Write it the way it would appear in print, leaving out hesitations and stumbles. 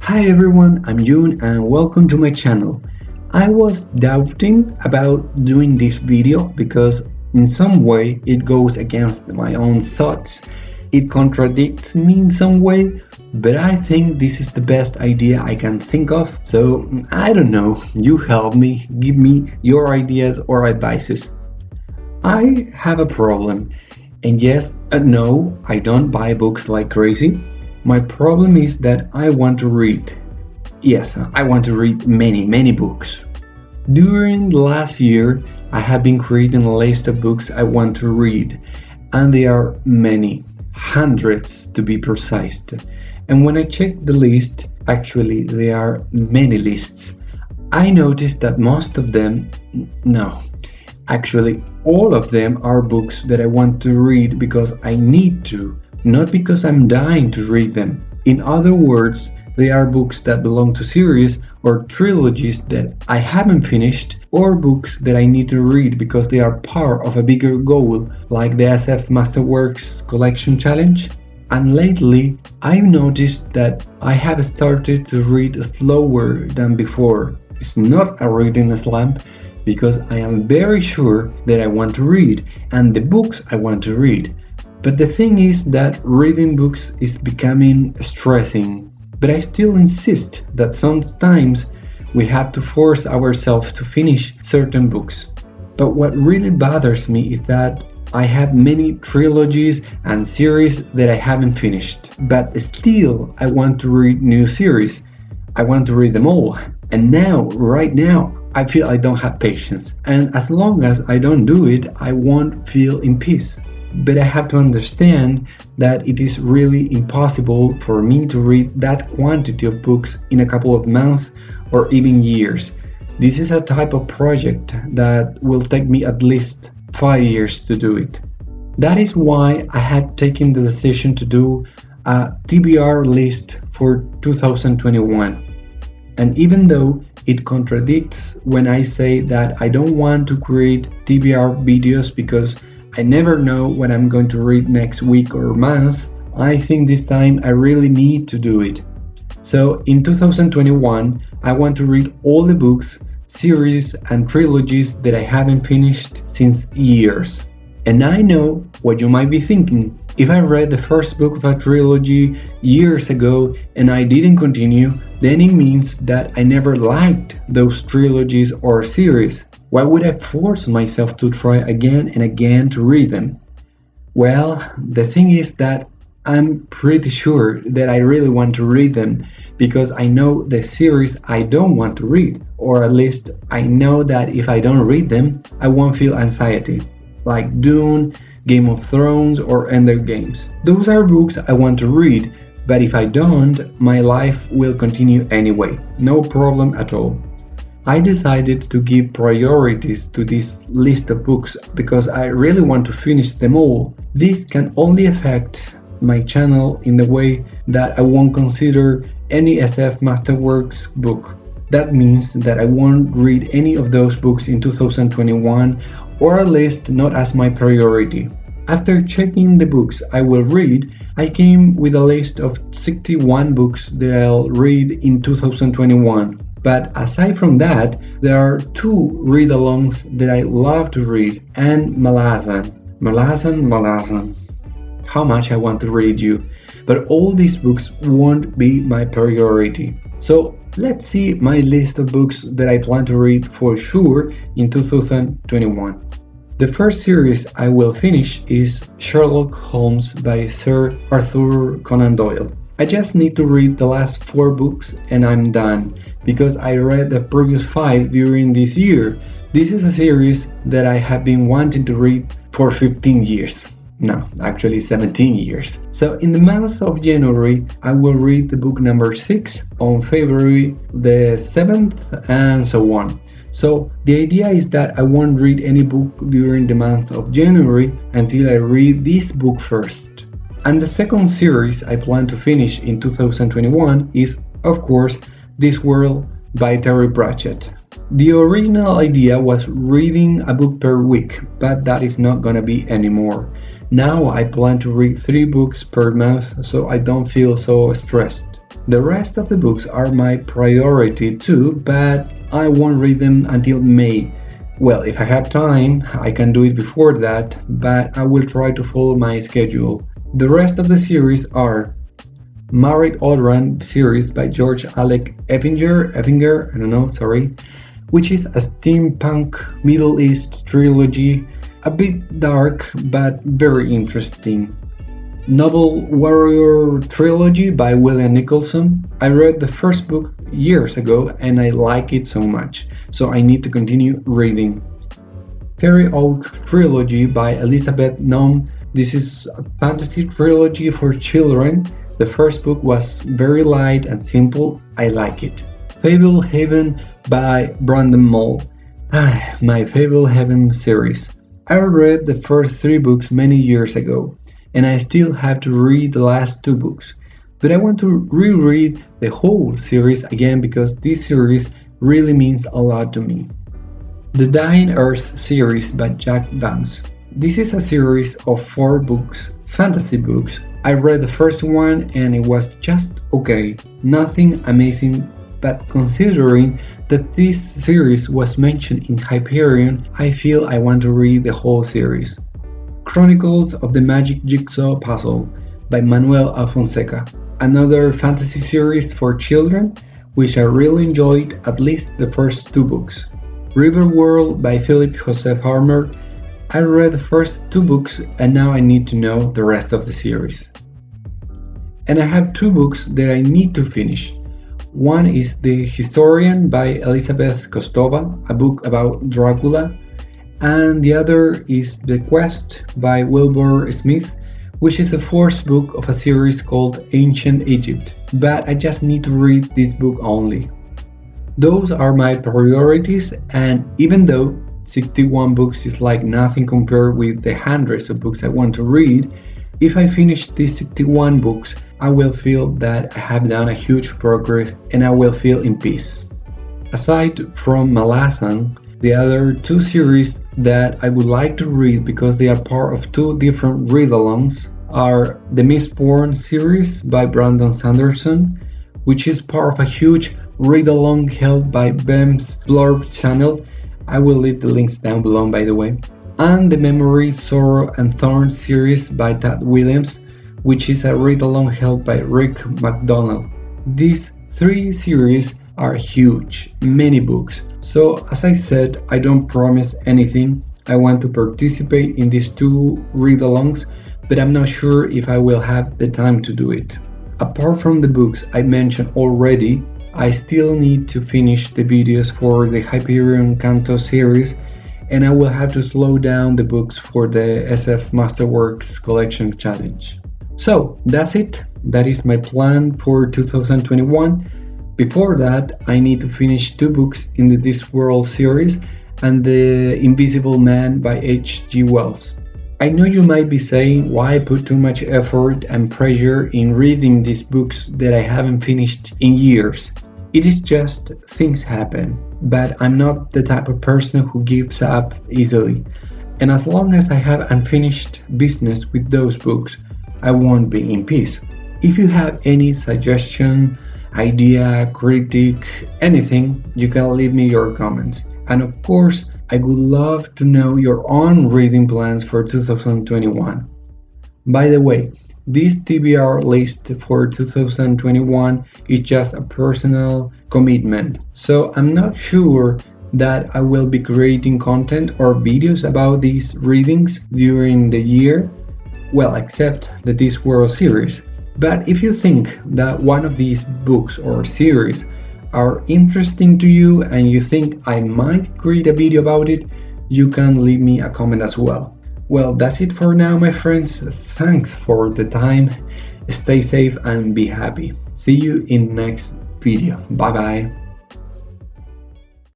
Hi everyone, I'm June and welcome to my channel. I was doubting about doing this video because in some way it goes against my own thoughts. It contradicts me in some way, but I think this is the best idea I can think of. So I don't know, you help me, give me your ideas or advices. I have a problem, and yes, no, I don't buy books like crazy. My problem is that I want to read. Yes, I want to read many books. During the last year, I have been creating a list of books I want to read, and there are many, hundreds to be precise. And when I check the list, actually there are many lists, I noticed that most of them, no, actually all of them are books that I want to read because I need to, not because I'm dying to read them. In other words, they are books that belong to series or trilogies that I haven't finished, or books that I need to read because they are part of a bigger goal, like the SF Masterworks Collection Challenge. And lately, I've noticed that I have started to read slower than before. It's not a reading slump, because I am very sure that I want to read, and the books I want to read. But the thing is that reading books is becoming stressing. But I still insist that sometimes we have to force ourselves to finish certain books. But what really bothers me is that I have many trilogies and series that I haven't finished. But still, I want to read new series. I want to read them all. And now, right now, I feel I don't have patience. And as long as I don't do it, I won't feel in peace. But I have to understand that it is really impossible for me to read that quantity of books in a couple of months or even years. This is a type of project that will take me at least 5 years to do it. That is why I had taken the decision to do a TBR list for 2021. And even though it contradicts when I say that I don't want to create TBR videos because I never know what I'm going to read next week or month, I think this time I really need to do it. So in 2021, I want to read all the books, series and trilogies that I haven't finished since years. And I know what you might be thinking. If I read the first book of a trilogy years ago and I didn't continue, then it means that I never liked those trilogies or series. Why would I force myself to try again and again to read them? Well, the thing is that I'm pretty sure that I really want to read them because I know the series I don't want to read, or at least I know that if I don't read them, I won't feel anxiety, like Dune, Game of Thrones, or Ender Games. Those are books I want to read, but if I don't, my life will continue anyway, no problem at all. I decided to give priorities to this list of books because I really want to finish them all. This can only affect my channel in the way that I won't consider any SF Masterworks book. That means that I won't read any of those books in 2021, or at least not as my priority. After checking the books I will read, I came with a list of 61 books that I'll read in 2021. But aside from that, there are 2 readalongs that I love to read, and Malazan. How much I want to read you. But all these books won't be my priority. So let's see my list of books that I plan to read for sure in 2021. The first series I will finish is Sherlock Holmes by Sir Arthur Conan Doyle. I just need to read the last 4 books and I'm done, because I read the previous 5 during this year. This is a series that I have been wanting to read for 15 years. No, actually 17 years. So in the month of January, I will read the book number 6, on February the 7th, and so on. So the idea is that I won't read any book during the month of January until I read this book first. And the second series I plan to finish in 2021 is, of course, This World by Terry Pratchett. The original idea was reading a book per week, but that is not gonna be anymore. Now I plan to read 3 books per month so I don't feel so stressed. The rest of the books are my priority too, but I won't read them until May. Well, if I have time, I can do it before that, but I will try to follow my schedule. The rest of the series are Married Audran series by George Alec Effinger, I don't know, sorry, which is a steampunk Middle East trilogy, a bit dark but very interesting. Noble Warrior Trilogy by William Nicholson. I read the first book years ago and I like it so much, so I need to continue reading. Fairy Oak Trilogy by Elizabeth Nome. This is a fantasy trilogy for children. The first book was very light and simple. I like it. Fable Haven by Brandon Mull. My Fable Haven series. I read the first 3 books many years ago, and I still have to read the last 2 books. But I want to reread the whole series again because this series really means a lot to me. The Dying Earth series by Jack Vance. This is a series of 4 books, fantasy books. I read the first one and it was just okay, nothing amazing, but considering that this series was mentioned in Hyperion, I feel I want to read the whole series. Chronicles of the Magic Jigsaw Puzzle by Manuel Alfonseca. Another fantasy series for children, which I really enjoyed at least the first 2 books. Riverworld by Philip Joseph Harmer. I read the first 2 books and now I need to know the rest of the series. And I have 2 books that I need to finish. One is The Historian by Elizabeth Kostova, a book about Dracula, and the other is The Quest by Wilbur Smith, which is the 4th book of a series called Ancient Egypt, but I just need to read this book only. Those are my priorities, and even though 61 books is like nothing compared with the hundreds of books I want to read, if I finish these 61 books, I will feel that I have done a huge progress and I will feel in peace. Aside from Malazan, the other 2 series that I would like to read because they are part of 2 different readalongs are the Mistborn series by Brandon Sanderson, which is part of a huge readalong held by BEM's Blurb channel. I will leave the links down below, by the way. And the Memory, Sorrow and Thorn series by Tad Williams, which is a read-along held by Rick MacDonnell. These 3 series are huge, many books. So as I said, I don't promise anything. I want to participate in these 2 read-alongs, but I'm not sure if I will have the time to do it. Apart from the books I mentioned already, I still need to finish the videos for the Hyperion Canto series, and I will have to slow down the books for the SF Masterworks Collection Challenge. So that's it. That is my plan for 2021. Before that, I need to finish 2 books in the Discworld series and The Invisible Man by H.G. Wells. I know you might be saying why put too much effort and pressure in reading these books that I haven't finished in years. It is just things happen, but I'm not the type of person who gives up easily. And as long as I have unfinished business with those books, I won't be in peace. If you have any suggestion, idea, critique, anything, you can leave me your comments. And of course, I would love to know your own reading plans for 2021. By the way, this TBR list for 2021 is just a personal commitment, so I'm not sure that I will be creating content or videos about these readings during the year, well, except the Discworld series. But if you think that one of these books or series are interesting to you and you think I might create a video about it, you can leave me a comment as well. Well, that's it for now, my friends. Thanks for the time. Stay safe and be happy. See you in next video. Bye bye.